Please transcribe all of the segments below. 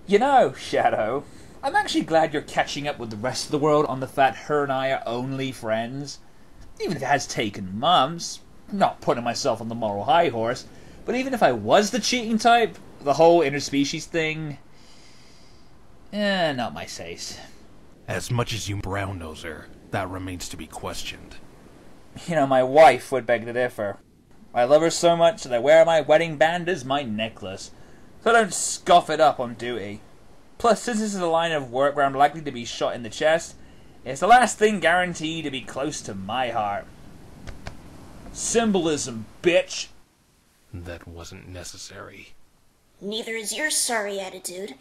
You know, Shadow, I'm actually glad you're catching up with the rest of the world on the fact her and I are only friends. Even if it has taken months, not putting myself on the moral high horse, but even if I was the cheating type, the whole interspecies thing, not my taste. As much as you brown-nose her, that remains to be questioned. You know, my wife would beg to differ. I love her so much that I wear my wedding band as my necklace, so I don't scoff it up on duty. Plus, since this is a line of work where I'm likely to be shot in the chest, it's the last thing guaranteed to be close to my heart. Symbolism, bitch! That wasn't necessary. Neither is your sorry attitude.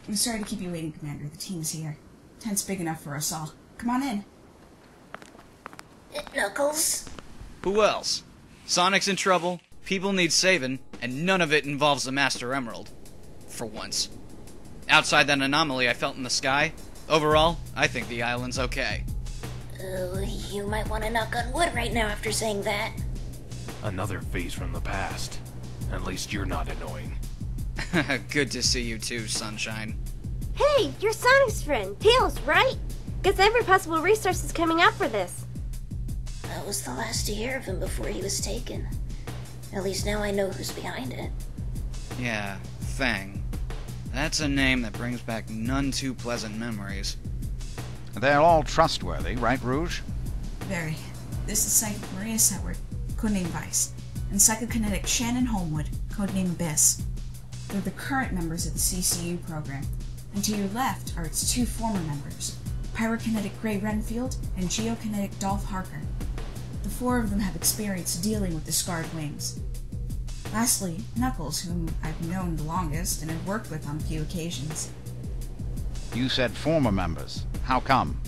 I'm sorry to keep you waiting, Commander. The team's here. Tent's big enough for us all. Come on in. Knuckles? Who else? Sonic's in trouble, people need saving, and none of it involves the Master Emerald. For once. Outside that anomaly I felt in the sky, overall, I think the island's okay. You might want to knock on wood right now after saying that. Another phase from the past. At least you're not annoying. Good to see you too, Sunshine. Hey, you're Sonic's friend, Tails, right? Guess every possible resource is coming out for this. I was the last to hear of him before he was taken. At least now I know who's behind it. Yeah, Fang. That's a name that brings back none too pleasant memories. They're all trustworthy, right, Rouge? Very. This is Psychic Maria Seward, codename Vice, and Psychokinetic Shannon Holmwood, codename Abyss. They're the current members of the CCU program, and to your left are its two former members, Pyrokinetic Gray Renfield and Geokinetic Dolph Harker. The four of them have experience dealing with the scarred wings. Lastly, Knuckles, whom I've known the longest and have worked with on a few occasions. You said former members. How come?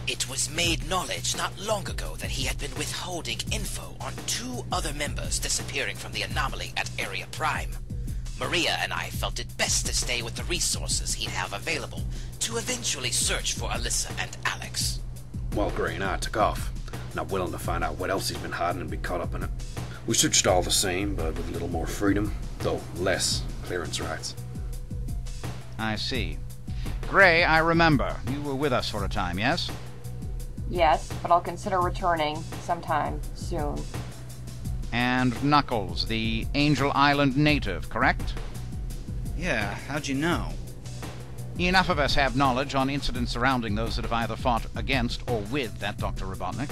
It was made knowledge not long ago that he had been withholding info on two other members disappearing from the anomaly at Area Prime. Maria and I felt it best to stay with the resources he'd have available to eventually search for Alyssa and Alex. While Gray and I took off, not willing to find out what else he's been hiding and be caught up in it. We searched all the same, but with a little more freedom, though less clearance rights. I see. Gray, I remember. You were with us for a time, yes? Yes, but I'll consider returning sometime soon. And Knuckles, the Angel Island native, correct? Yeah, how'd you know? Enough of us have knowledge on incidents surrounding those that have either fought against or with that Dr. Robotnik.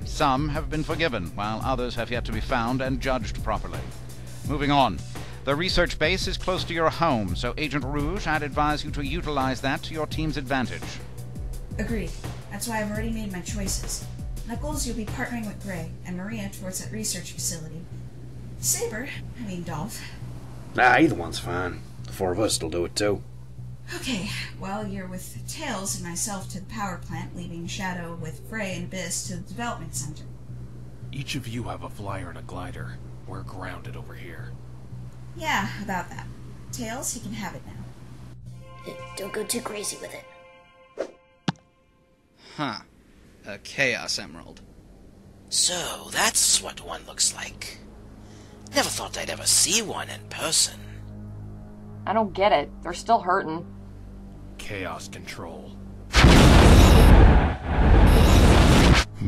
Some have been forgiven, while others have yet to be found and judged properly. Moving on. The research base is close to your home, so Agent Rouge, I'd advise you to utilize that to your team's advantage. Agreed. That's why I've already made my choices. Knuckles, you'll be partnering with Gray, and Maria towards that research facility. Dolph. Nah, either one's fine. The four of us will do it too. Okay, well, you're with Tails and myself to the power plant, leaving Shadow with Frey and Abyss to the development center. Each of you have a flyer and a glider. We're grounded over here. Yeah, about that. Tails, he can have it now. Don't go too crazy with it. Huh. A Chaos Emerald. So, that's what one looks like. Never thought I'd ever see one in person. I don't get it. They're still hurting. Chaos control.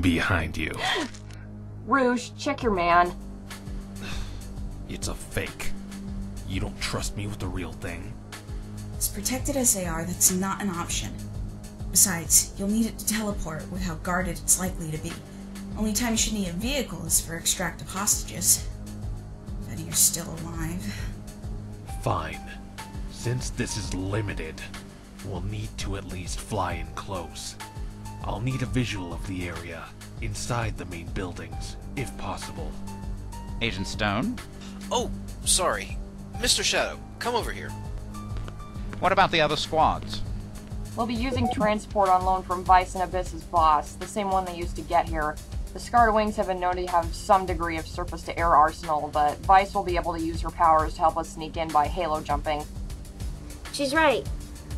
Behind you. Rouge, check your man. It's a fake. You don't trust me with the real thing? As protected as they are, that's not an option. Besides, you'll need it to teleport with how guarded it's likely to be. Only time you should need a vehicle is for extractive hostages. But you're still alive. Fine. Since this is limited, we'll need to at least fly in close. I'll need a visual of the area, inside the main buildings, if possible. Agent Stone? Oh, sorry. Mr. Shadow, come over here. What about the other squads? We'll be using transport on loan from Vice and Abyss's boss, the same one they used to get here. The Scarred Wings have been known to have some degree of surface-to-air arsenal, but Vice will be able to use her powers to help us sneak in by halo jumping. She's right.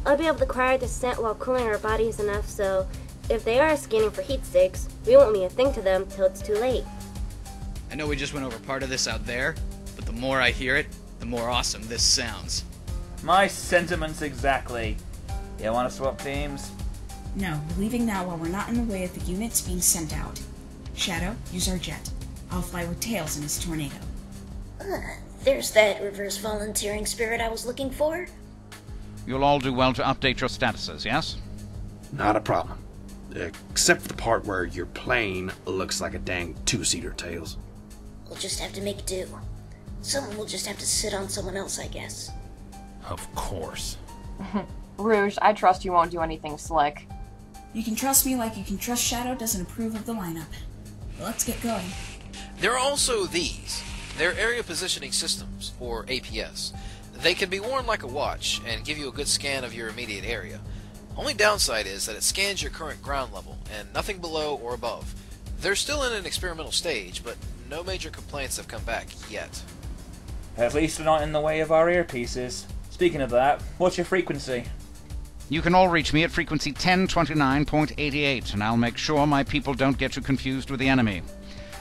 I'll be able to quiet the scent while cooling our bodies enough so if they are scanning for heat sticks, we won't mean a thing to them till it's too late. I know we just went over part of this out there, but the more I hear it, the more awesome this sounds. My sentiments exactly. You want to swap teams? No, we're leaving now while we're not in the way of the units being sent out. Shadow, use our jet. I'll fly with Tails in his tornado. There's that reverse volunteering spirit I was looking for. You'll all do well to update your statuses, yes? Not a problem. Except for the part where your plane looks like a dang two-seater, Tails. We'll just have to make do. Someone will just have to sit on someone else, I guess. Of course. Rouge, I trust you won't do anything slick. You can trust me like you can trust Shadow doesn't approve of the lineup. Let's get going. There are also these. They're area positioning systems, or APS. They can be worn like a watch and give you a good scan of your immediate area. Only downside is that it scans your current ground level, and nothing below or above. They're still in an experimental stage, but no major complaints have come back yet. At least we're not in the way of our earpieces. Speaking of that, what's your frequency? You can all reach me at frequency 1029.88, and I'll make sure my people don't get you confused with the enemy.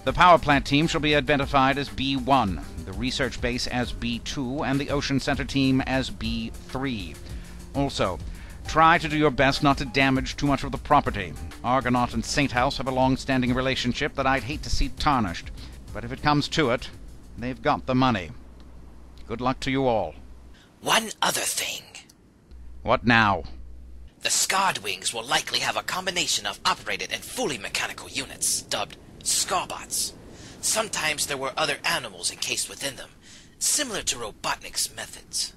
The power plant team shall be identified as B1, the research base as B2, and the ocean center team as B3. Also, try to do your best not to damage too much of the property. Argonaut and Saint House have a long-standing relationship that I'd hate to see tarnished. But if it comes to it, they've got the money. Good luck to you all. One other thing. What now? The Scarred Wings will likely have a combination of operated and fully mechanical units, dubbed Scarbots. Sometimes there were other animals encased within them, similar to Robotnik's methods.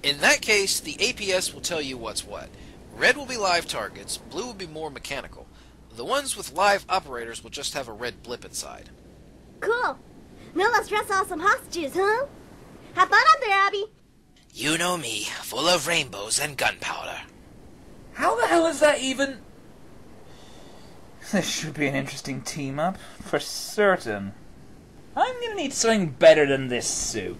In that case, the APS will tell you what's what. Red will be live targets, blue will be more mechanical. The ones with live operators will just have a red blip inside. Cool. Now let's dress all some hostages, huh? Have fun up there, Abby. You know me, full of rainbows and gunpowder. How the hell is that even... This should be an interesting team-up, for certain. I'm gonna need something better than this suit.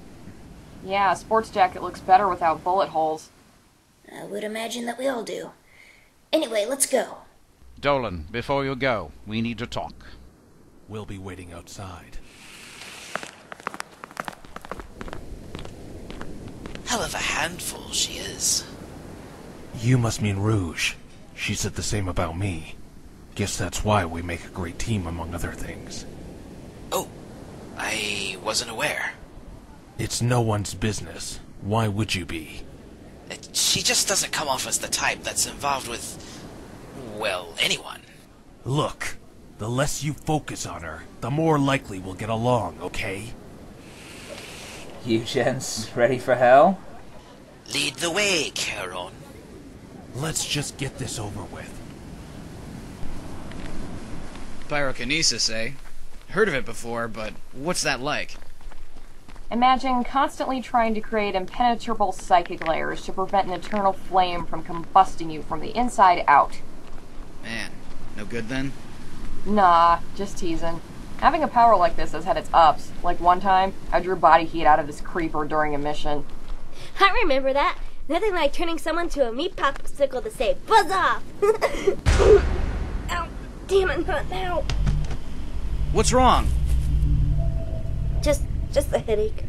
Yeah, a sports jacket looks better without bullet holes. I would imagine that we all do. Anyway, let's go. Dolan, before you go, we need to talk. We'll be waiting outside. Hell of a handful she is. You must mean Rouge. She said the same about me. Guess that's why we make a great team, among other things. Oh, I wasn't aware. It's no one's business. Why would you be? She just doesn't come off as the type that's involved with, well, anyone. Look, the less you focus on her, the more likely we'll get along, okay? You gents ready for hell? Lead the way, Charon. Let's just get this over with. Pyrokinesis, eh? Heard of it before, but what's that like? Imagine constantly trying to create impenetrable psychic layers to prevent an eternal flame from combusting you from the inside out. Man, no good then? Nah, just teasing. Having a power like this has had its ups. Like one time, I drew body heat out of this creeper during a mission. I remember that. Nothing like turning someone to a meat popsicle to say, buzz off! Ow, damn it, not now. What's wrong? Just a headache.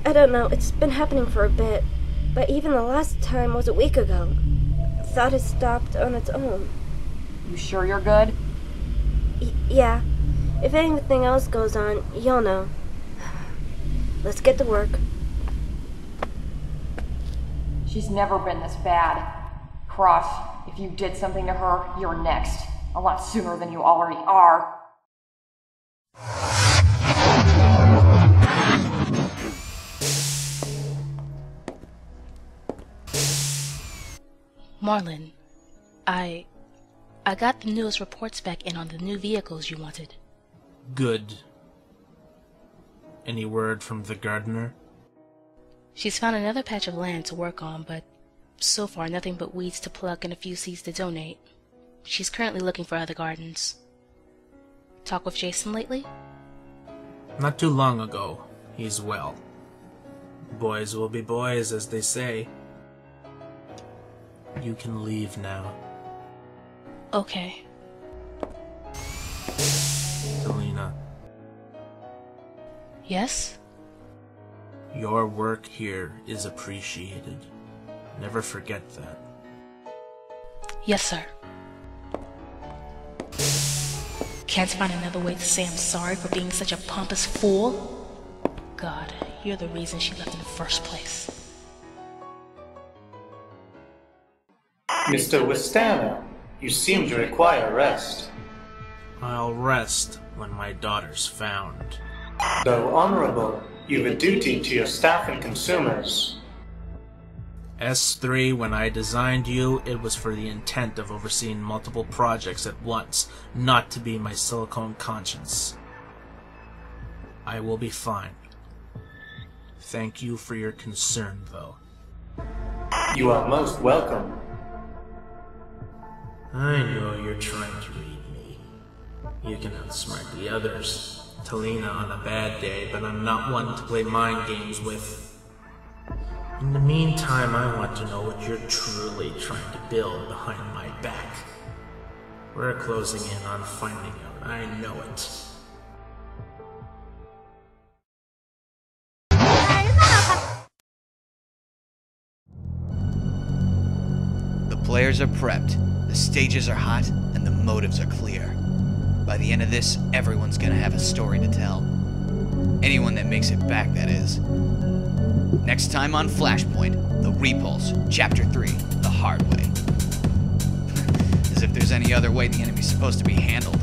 I don't know, it's been happening for a bit. But even the last time was a week ago. Thought it stopped on its own. You sure you're good? Yeah. If anything else goes on, you'll know. Let's get to work. She's never been this bad. Cross, if you did something to her, you're next. A lot sooner than you already are. Marlin, I got the newest reports back in on the new vehicles you wanted. Good. Any word from the gardener? She's found another patch of land to work on, but so far nothing but weeds to pluck and a few seeds to donate. She's currently looking for other gardens. Talk with Jason lately? Not too long ago. He's well. Boys will be boys, as they say. You can leave now. Okay. Selena. Yes? Your work here is appreciated. Never forget that. Yes, sir. Can't find another way to say I'm sorry for being such a pompous fool? God, you're the reason she left in the first place. Mr. Wistana, you seem to require rest. I'll rest when my daughter's found. Though honorable, you've a duty to your staff and consumers. S3, when I designed you, it was for the intent of overseeing multiple projects at once, not to be my silicone conscience. I will be fine. Thank you for your concern, though. You are most welcome. I know you're trying to read me. You can outsmart the others. Talina on a bad day, but I'm not one to play mind games with. In the meantime, I want to know what you're truly trying to build behind my back. We're closing in on finding out. I know it. The players are prepped, the stages are hot, and the motives are clear. By the end of this, everyone's gonna have a story to tell. Anyone that makes it back, that is. Next time on Flashpoint, The Repulse, Chapter 3, The Hard Way. As if there's any other way the enemy's supposed to be handled.